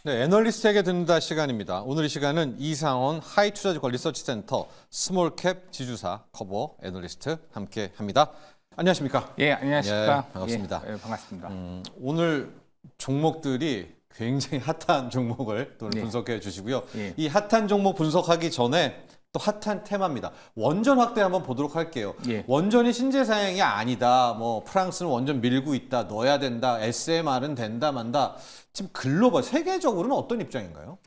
네, 애널리스트에게 듣는다 시간입니다. 오늘 이 시간은 이상원 하이투자증권 리서치센터 스몰캡 지주사 커버 애널리스트 함께합니다. 안녕하십니까? 예, 안녕하십니까? 예, 반갑습니다. 예, 반갑습니다. 오늘 종목들이 굉장히 핫한 종목을 또 네. 분석해 주시고요. 예. 이 핫한 종목 분석하기 전에 또 핫한 테마입니다. 원전 확대 한번 보도록 할게요. 예. 원전이 신재사양이 아니다. 뭐 프랑스는 원전 밀고 있다. 넣어야 된다. SMR은 된다 만다. 지금 글로벌 세계적으로는 어떤 입장인가요?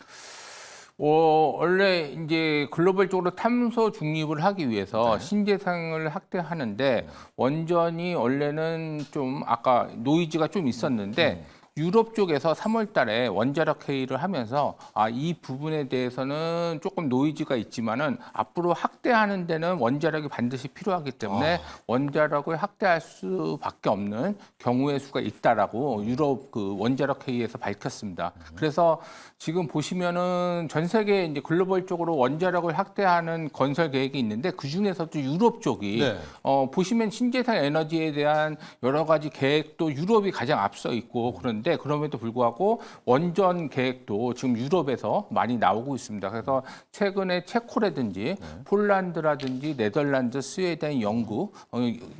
원래 이제 글로벌적으로 탄소 중립을 하기 위해서 네. 신재생을 확대하는데 원전이 원래는 좀 아까 노이즈가 좀 있었는데 유럽 쪽에서 3월 달에 원자력 회의를 하면서 이 부분에 대해서는 조금 노이즈가 있지만은 앞으로 확대하는 데는 원자력이 반드시 필요하기 때문에 원자력을 확대할 수밖에 없는 경우의 수가 있다라고 유럽 그 원자력 회의에서 밝혔습니다. 그래서 지금 보시면은 전 세계 이제 글로벌적으로 원자력을 확대하는 건설 계획이 있는데 그 중에서도 유럽 쪽이 네. 보시면 신재생 에너지에 대한 여러 가지 계획도 유럽이 가장 앞서 있고 그런데 그럼에도 불구하고 원전 계획도 지금 유럽에서 많이 나오고 있습니다. 그래서 최근에 체코라든지 폴란드라든지 네덜란드, 스웨덴, 영국,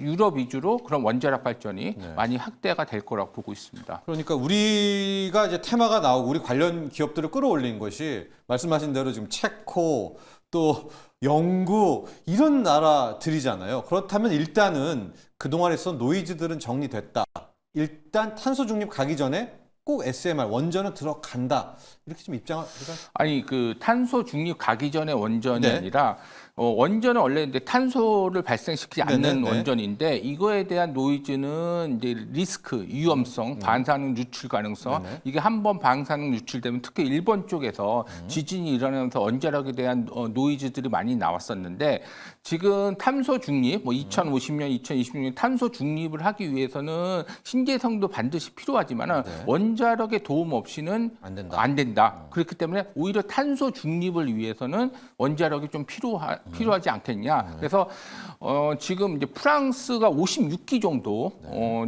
유럽 위주로 그런 원자력 발전이 많이 확대가 될 거라고 보고 있습니다. 그러니까 우리가 이제 테마가 나오고 우리 관련 기업들을 끌어올린 것이 말씀하신 대로 지금 체코 또 영국 이런 나라들이잖아요. 그렇다면 일단은 그동안 했던 노이즈들은 정리됐다. 일단 탄소 중립 가기 전에 꼭 SMR 원전은 들어간다. 이렇게 좀 입장을 아니 그 탄소 중립 가기 전에 원전이 네. 아니라 원전은 원래 이제 탄소를 발생시키지 않는 네네네. 원전인데 이거에 대한 노이즈는 이제 리스크, 위험성, 방사능 유출 가능성 네네. 이게 한번 방사능 유출되면 특히 일본 쪽에서 지진이 일어나면서 원자력에 대한 노이즈들이 많이 나왔었는데 지금 탄소 중립, 뭐 2050년, 2026년 탄소 중립을 하기 위해서는 신재생도 반드시 필요하지만은 원자력의 도움 없이는 안 된다. 안 된다. 그렇기 때문에 오히려 탄소 중립을 위해서는 원자력이 좀 필요하지 않겠냐. 그래서 지금 이제 프랑스가 56기 정도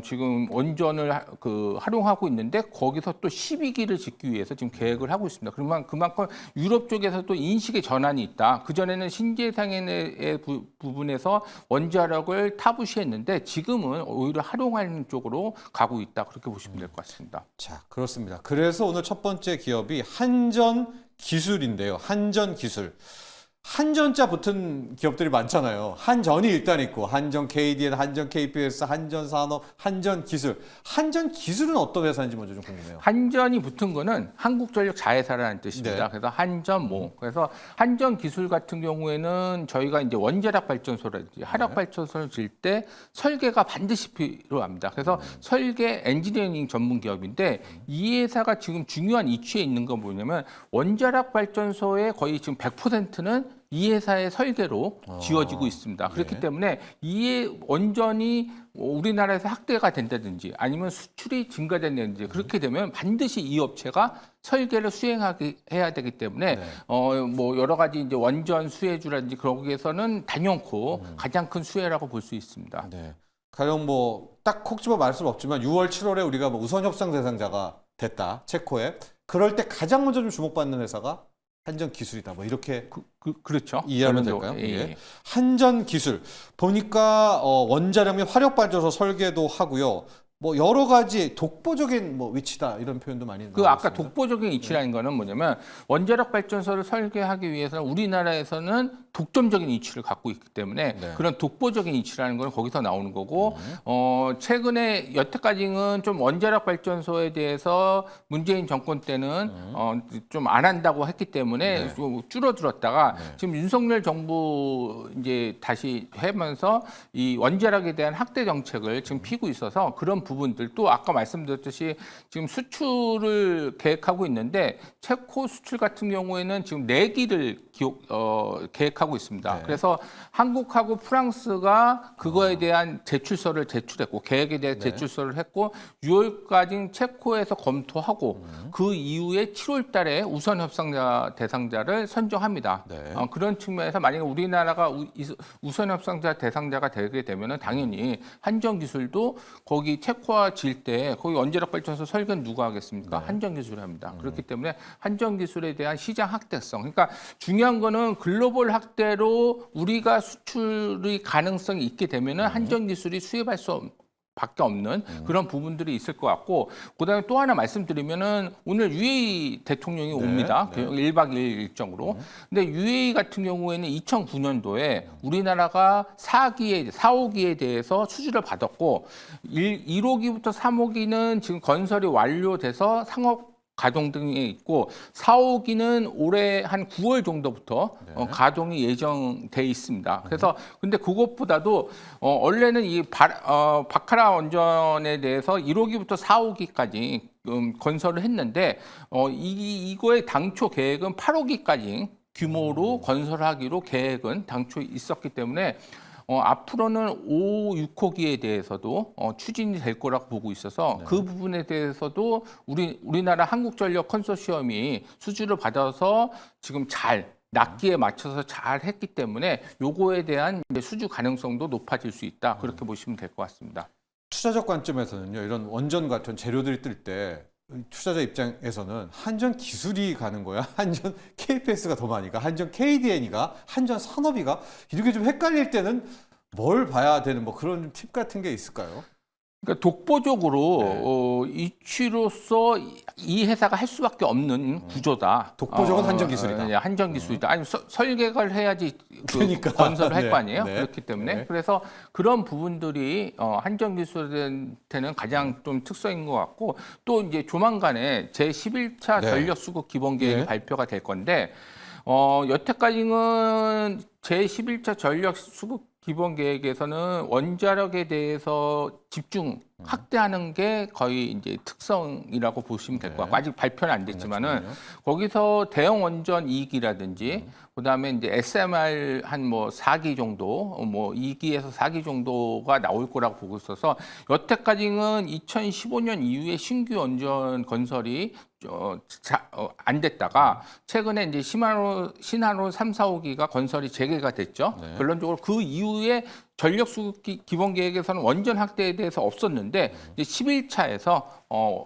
지금 원전을 활용하고 있는데 거기서 또 12기를 짓기 위해서 지금 계획을 하고 있습니다. 그러면 그만큼 유럽 쪽에서 또 인식의 전환이 있다. 그전에는 신재생의 부분에서 원자력을 타부시했는데 지금은 오히려 활용하는 쪽으로 가고 있다. 그렇게 보시면 될 것 같습니다. 자, 그렇습니다. 그래서 오늘 첫 번째 기업이 한전 기술인데요. 한전 기술. 한전자 붙은 기업들이 많잖아요. 한전이 일단 있고 한전 KDN, 한전 KPS, 한전 산업, 한전 기술. 한전 기술은 어떤 회사인지 먼저 좀 궁금해요. 한전이 붙은 거는 한국전력 자회사라는 뜻입니다. 네. 그래서 한전모. 그래서 한전 기술 같은 경우에는 저희가 이제 원자력 발전소라든지 화력 발전소를 질 때 설계가 반드시 필요합니다. 그래서 설계 엔지니어링 전문 기업인데 이 회사가 지금 중요한 이슈에 있는 건 뭐냐면 원자력 발전소의 거의 지금 100%는 이 회사의 설계로 지어지고 있습니다. 그렇기 때문에 이 원전이 우리나라에서 확대가 된다든지 아니면 수출이 증가된다든지 그렇게 되면 반드시 이 업체가 설계를 수행하게 해야 되기 때문에 뭐 여러 가지 이제 원전 수혜주라든지 거기에서는 단연코 가장 큰 수혜라고 볼 수 있습니다. 네. 가령 뭐 딱 콕 집어 말할 수는 없지만 6월, 7월에 우리가 뭐 우선 협상 대상자가 됐다. 체코에. 그럴 때 가장 먼저 좀 주목받는 회사가 한전 기술이다. 뭐 이렇게 그렇죠. 이해하면 될까요? 예. 예. 한전 기술 보니까 원자력 및 화력 발전소 설계도 하고요. 뭐 여러 가지 독보적인 뭐 위치다 이런 표현도 많이 나왔습니다. 아까 독보적인 이치라는 거는 뭐냐면 원자력 발전소를 설계하기 위해서는 우리나라에서는 독점적인 이치를 갖고 있기 때문에 그런 독보적인 이치라는 건 거기서 나오는 거고 최근에 여태까지는 좀 원자력 발전소에 대해서 문재인 정권 때는 좀 안 한다고 했기 때문에 좀 줄어들었다가 지금 윤석열 정부 이제 다시 하면서 이 원자력에 대한 확대 정책을 지금 피고 있어서 그런 부분들 또 아까 말씀드렸듯이 지금 수출을 계획하고 있는데 체코 수출 같은 경우에는 지금 4기를 계획하고 하고 있습니다. 네. 그래서 한국하고 프랑스가 그거에 대한 제출서를 제출했고 계획에 대한 네. 제출서를 했고 6월까지 체코에서 검토하고 그 이후에 7월 달에 우선 협상자 대상자를 선정합니다. 네. 그런 측면에서 만약에 우리나라가 우선 협상자 대상자가 되게 되면은 당연히 한전 기술도 거기 체코와 질 때 거기 원자력 발전소 설계는 누가 하겠습니까? 네. 한전 기술이 합니다. 그렇기 때문에 한전 기술에 대한 시장 확대성. 그러니까 중요한 거는 글로벌 확대로 우리가 수출의 가능성이 있게 되면은 한전 기술이 수입할 수 밖에 없는 그런 부분들이 있을 것 같고, 그다음에 또 하나 말씀드리면은 오늘 UAE 대통령이 네, 옵니다. 네. 1박 2일 일정으로. 근데 UAE 같은 경우에는 2009년도에 우리나라가 4호기에 대해서 수주를 받았고 1호기부터 3호기는 지금 건설이 완료돼서 상업 가동 등에 있고 4호기는 올해 한 9월 정도부터 네. 가동이 예정돼 있습니다. 그래서 근데 그것보다도 원래는 이 바카라 원전에 대해서 1호기부터 4호기까지 건설을 했는데 이거의 당초 계획은 8호기까지 규모로 건설하기로 계획은 당초 있었기 때문에 앞으로는 5, 6호기에 대해서도 추진이 될 거라고 보고 있어서 네. 그 부분에 대해서도 우리나라 한국전력 컨소시엄이 수주를 받아서 지금 잘 납기에 맞춰서 잘 했기 때문에 요거에 대한 이제 수주 가능성도 높아질 수 있다. 그렇게 보시면 될 것 같습니다. 투자적 관점에서는요, 이런 원전 같은 재료들이 뜰 때 투자자 입장에서는 한전 기술이 가는 거야? 한전 KPS가 더 많이 가? 한전 KDN이가? 한전 산업이가? 이렇게 좀 헷갈릴 때는 뭘 봐야 되는 뭐 그런 팁 같은 게 있을까요? 그러니까 독보적으로 이취로서 이 회사가 할 수밖에 없는 구조다. 독보적은 한전기술이다. 한전기술이다. 아니 설계를 해야지 그러니까. 건설을 할 네. 거 아니에요. 네. 그렇기 때문에 네. 그래서 그런 부분들이 한전기술한테는 가장 좀 특성인 것 같고 또 이제 조만간에 제 11차 네. 전력수급 기본계획이 네. 발표가 될 건데 여태까지는 제 11차 전력수급 기본 계획에서는 원자력에 대해서 집중 확대하는 게 거의 이제 특성이라고 보시면 될 것 같고 아직 발표는 안 됐지만은 거기서 대형 원전 2기라든지 그다음에 이제 SMR 한 뭐 4기 정도 뭐 2기에서 4기 정도가 나올 거라고 보고 있어서 여태까지는 2015년 이후에 신규 원전 건설이 안 됐다가 최근에 이제 신한호 3, 4호기가 건설이 재개가 됐죠. 네. 결론적으로 그 이후에 전력 수급 기본 계획에서는 원전 확대에 대해서 없었는데 이제 11차에서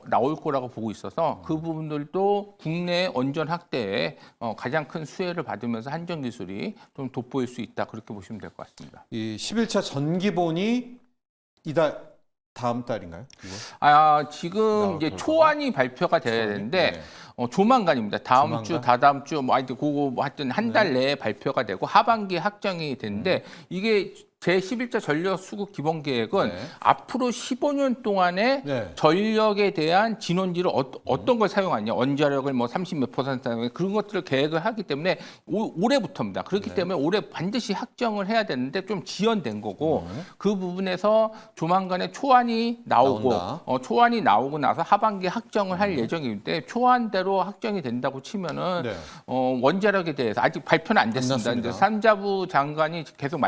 나올 거라고 보고 있어서 그 부분들도 국내 원전 확대에 가장 큰 수혜를 받으면서 한전 기술이 좀 돋보일 수 있다 그렇게 보시면 될 것 같습니다. 이 11차 전기본이 다음 달인가요? 지금 이제 초안이 발표가 돼야 되는데 네. 조만간입니다. 다음 조만간? 주, 다다음 주, 뭐 하여튼 그거 뭐 하여튼 한 달 내에 발표가 되고 하반기에 확정이 되는데 이게 제11차 전력 수급 기본 계획은 네. 앞으로 15년 동안에 네. 전력에 대한 진원지를 어떤 걸 사용하냐, 원자력을 뭐 30몇 퍼센트 사용해 그런 것들을 계획을 하기 때문에 올해부터입니다. 그렇기 네. 때문에 올해 반드시 확정을 해야 되는데 좀 지연된 거고 그 부분에서 조만간에 초안이 나오고 나온다. 초안이 나오고 나서 하반기에 확정을 할 예정인데 초안대로 확정이 된다고 치면은 네. 원자력에 대해서 아직 발표는 안 됐습니다. 났습니다. 이제 산자부 장관이 계속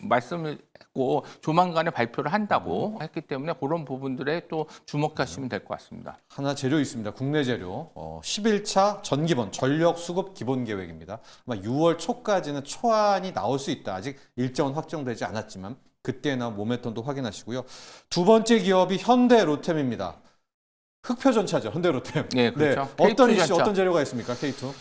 말씀을 했고 조만간에 발표를 한다고 했기 때문에 그런 부분들에 또 주목하시면 될 것 같습니다. 하나 재료 있습니다. 국내 재료. 11차 전기본 전력 수급 기본 계획입니다. 아마 6월 초까지는 초안이 나올 수 있다. 아직 일정은 확정되지 않았지만 그때나 모멘텀도 확인하시고요. 두 번째 기업이 현대로템입니다. 흑표전차죠. 현대로템. 네, 그렇죠. 어떤 K2 이슈, 전차. 어떤 재료가 있습니까? K2.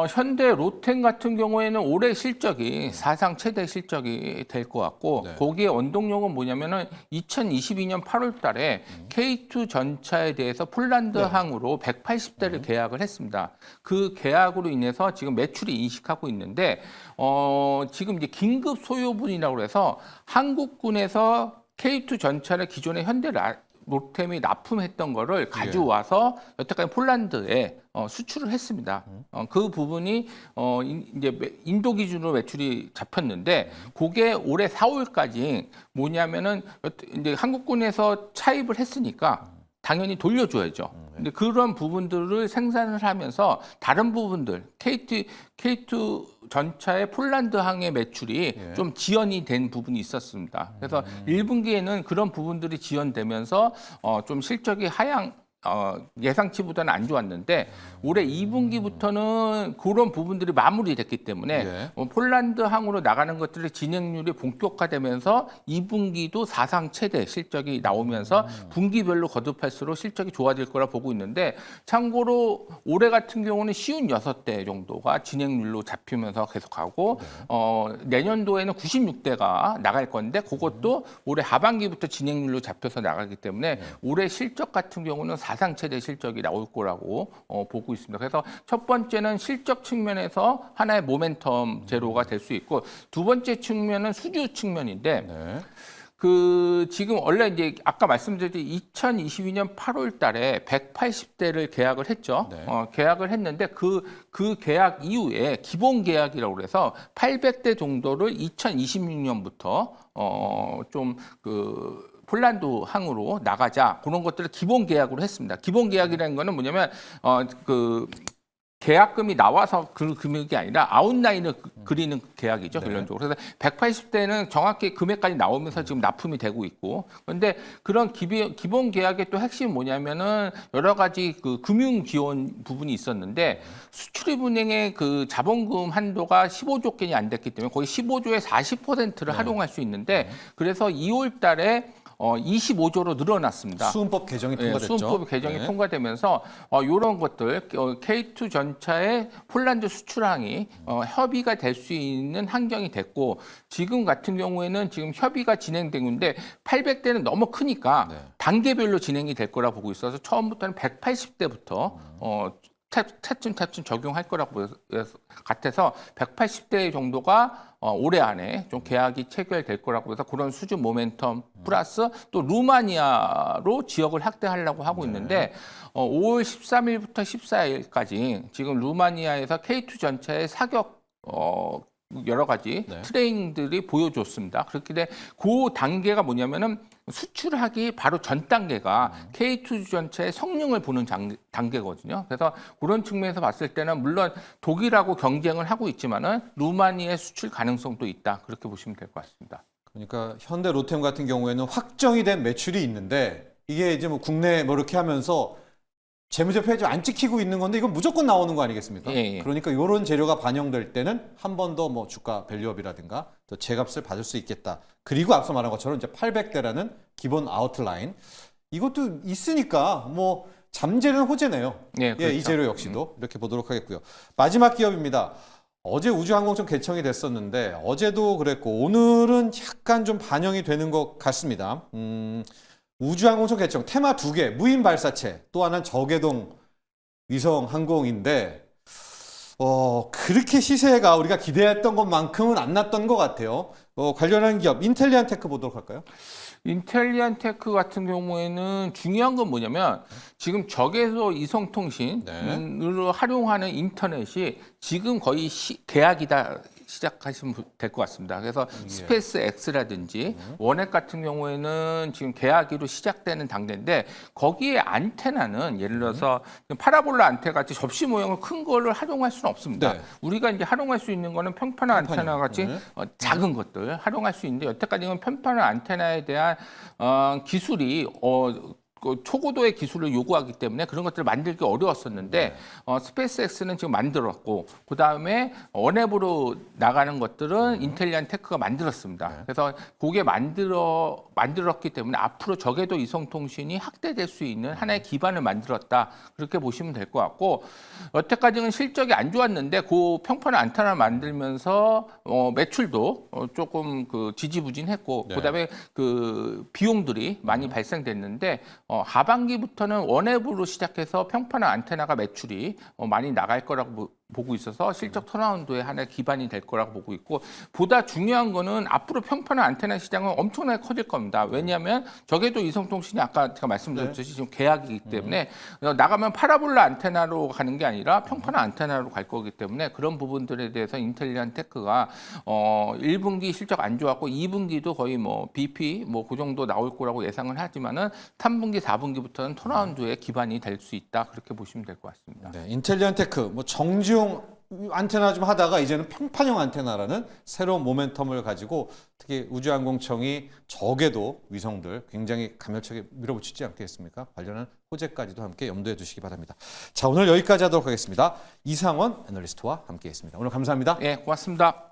현대 로템 같은 경우에는 올해 실적이 사상 최대 실적이 될 것 같고 네. 거기에 원동력은 뭐냐면은 2022년 8월 달에 K2 전차에 대해서 폴란드항으로 180대를 계약을 했습니다. 그 계약으로 인해서 지금 매출이 인식하고 있는데 지금 이제 긴급 소요분이라고 해서 한국군에서 K2 전차를 기존의 현대 로템이 납품했던 거를 가져와서 여태까지 폴란드에 수출을 했습니다. 그 부분이 이제 인도 기준으로 매출이 잡혔는데 그게 올해 4월까지 뭐냐면은 이제 한국군에서 차입을 했으니까 당연히 돌려줘야죠. 근데 그런 부분들을 생산을 하면서 다른 부분들 K2 전차의 폴란드항의 매출이 예. 좀 지연이 된 부분이 있었습니다. 그래서 1분기에는 그런 부분들이 지연되면서 좀 실적이 예상치보다는 안 좋았는데 올해 2분기부터는 그런 부분들이 마무리됐기 때문에 예. 폴란드항으로 나가는 것들의 진행률이 본격화되면서 2분기도 사상 최대 실적이 나오면서 분기별로 거듭할수록 실적이 좋아질 거라 보고 있는데 참고로 올해 같은 경우는 쉬운 6대 정도가 진행률로 잡히면서 계속하고 내년도에는 96대가 나갈 건데 그것도 올해 하반기부터 진행률로 잡혀서 나가기 때문에 올해 실적 같은 경우는 사상 최대 실적이 나올 거라고 보고 있습니다. 그래서 첫 번째는 실적 측면에서 하나의 모멘텀 제로가 될 수 있고 두 번째 측면은 수주 측면인데 네. 지금 원래 이제 아까 말씀드렸듯이 2022년 8월 달에 180대를 계약을 했죠. 네. 계약을 했는데 그 계약 이후에 기본 계약이라고 그래서 800대 정도를 2026년부터 폴란드 항으로 나가자 그런 것들을 기본 계약으로 했습니다. 기본 계약이라는 거는 뭐냐면 계약금이 나와서 그 금액이 아니라 아웃라인을 그리는 계약이죠, 결론적으로. 그래서 180대는 정확히 금액까지 나오면서 지금 납품이 되고 있고. 그런데 그런 기본 계약의 또 핵심이 뭐냐면은 여러 가지 그 금융 지원 부분이 있었는데 수출입은행의 그 자본금 한도가 15조 개이 안 됐기 때문에 거의 15조의 40%를 활용할 수 있는데 그래서 2월 달에 25조로 늘어났습니다. 수은법 개정이 통과됐죠. 수은법 개정이 통과되면서 이런 것들 K2 전차의 폴란드 수출항이 협의가 될 수 있는 환경이 됐고 지금 같은 경우에는 지금 협의가 진행되고 있는데 800대는 너무 크니까 단계별로 진행이 될 거라 보고 있어서 처음부터는 180대부터 차츰 적용할 거라고 같아서 180대 정도가 올해 안에 좀 계약이 체결될 거라고 해서 그런 수주 모멘텀 플러스 또 루마니아로 지역을 확대하려고 하고 있는데 5월 13일부터 14일까지 지금 루마니아에서 K2 전차의 사격 여러 가지 트레이닝들이 보여줬습니다. 그렇기 때문에 그 단계가 뭐냐면은 수출하기 바로 전 단계가 K2 전차의 성능을 보는 단계거든요. 그래서 그런 측면에서 봤을 때는 물론 독일하고 경쟁을 하고 있지만은 루마니아의 수출 가능성도 있다. 그렇게 보시면 될 것 같습니다. 그러니까 현대 로템 같은 경우에는 확정이 된 매출이 있는데 이게 이제 뭐 국내 뭐 이렇게 하면서 재무제표에 좀 안 찍히고 있는 건데 이건 무조건 나오는 거 아니겠습니까? 예. 그러니까 이런 재료가 반영될 때는 한 번 더 뭐 주가 밸류업이라든가 또 제값을 받을 수 있겠다. 그리고 앞서 말한 것처럼 이제 800대라는 기본 아웃라인 이것도 있으니까 뭐 잠재는 호재네요. 예, 그렇죠. 이 재료 역시도 이렇게 보도록 하겠고요. 마지막 기업입니다. 어제 우주항공청 개청이 됐었는데 어제도 그랬고 오늘은 약간 좀 반영이 되는 것 같습니다. 우주항공청 개청 테마 2개 무인 발사체 또 하나는 저궤동 위성 항공인데 그렇게 시세가 우리가 기대했던 것만큼은 안 났던 것 같아요. 관련한 기업 인텔리안 테크 보도록 할까요? 인텔리안 테크 같은 경우에는 중요한 건 뭐냐면 지금 적외도 이성통신으로 활용하는 인터넷이 지금 거의 계약이다 시작하시면 될 것 같습니다. 그래서 스페이스 X라든지 원액 같은 경우에는 지금 계약으로 시작되는 단계인데 거기에 안테나는 예를 들어서 파라볼라 안테나 같이 접시 모형을 큰 거를 활용할 수는 없습니다. 네. 우리가 이제 활용할 수 있는 거는 편판화 안테나 같이 작은 것들 활용할 수 있는데 여태까지는 편판화 안테나에 대한 기술이 초고도의 기술을 요구하기 때문에 그런 것들을 만들기 어려웠었는데 스페이스X는 지금 만들었고 그 다음에 원앱으로 나가는 것들은 인텔리안 테크가 만들었습니다. 그래서 그게 만들었기 때문에 앞으로 저궤도 이성통신이 확대될 수 있는 하나의 기반을 만들었다 그렇게 보시면 될 것 같고 여태까지는 실적이 안 좋았는데 그 평판화 안테나를 만들면서 매출도 조금 지지부진했고 그다음에 그 비용들이 많이 발생됐는데 하반기부터는 원앱으로 시작해서 평판화 안테나가 매출이 많이 나갈 거라고 보고 있어서 실적 턴어라운드의 하나의 기반이 될 거라고 보고 있고, 보다 중요한 거는 앞으로 평판화 안테나 시장은 엄청나게 커질 겁니다. 왜냐하면 적에도 이성통신이 아까 제가 말씀드렸듯이 지금 계약이기 때문에 나가면 파라볼라 안테나로 가는 게 아니라 평판화 안테나로 갈 거기 때문에 그런 부분들에 대해서 인텔리안 테크가 1분기 실적 안 좋았고 2분기도 거의 뭐 BP 뭐 그 정도 나올 거라고 예상을 하지만은 3분기, 4분기부터는 턴어라운드의 기반이 될 수 있다, 그렇게 보시면 될 것 같습니다. 네, 인텔리안 테크 뭐 정지용 안테나 좀 하다가 이제는 평판형 안테나라는 새로운 모멘텀을 가지고 특히 우주항공청이 적에도 위성들 굉장히 가멸차게 밀어붙이지 않겠습니까? 관련한 호재까지도 함께 염두에 두시기 바랍니다. 자, 오늘 여기까지 하도록 하겠습니다. 이상원 애널리스트와 함께했습니다. 오늘 감사합니다. 예, 고맙습니다.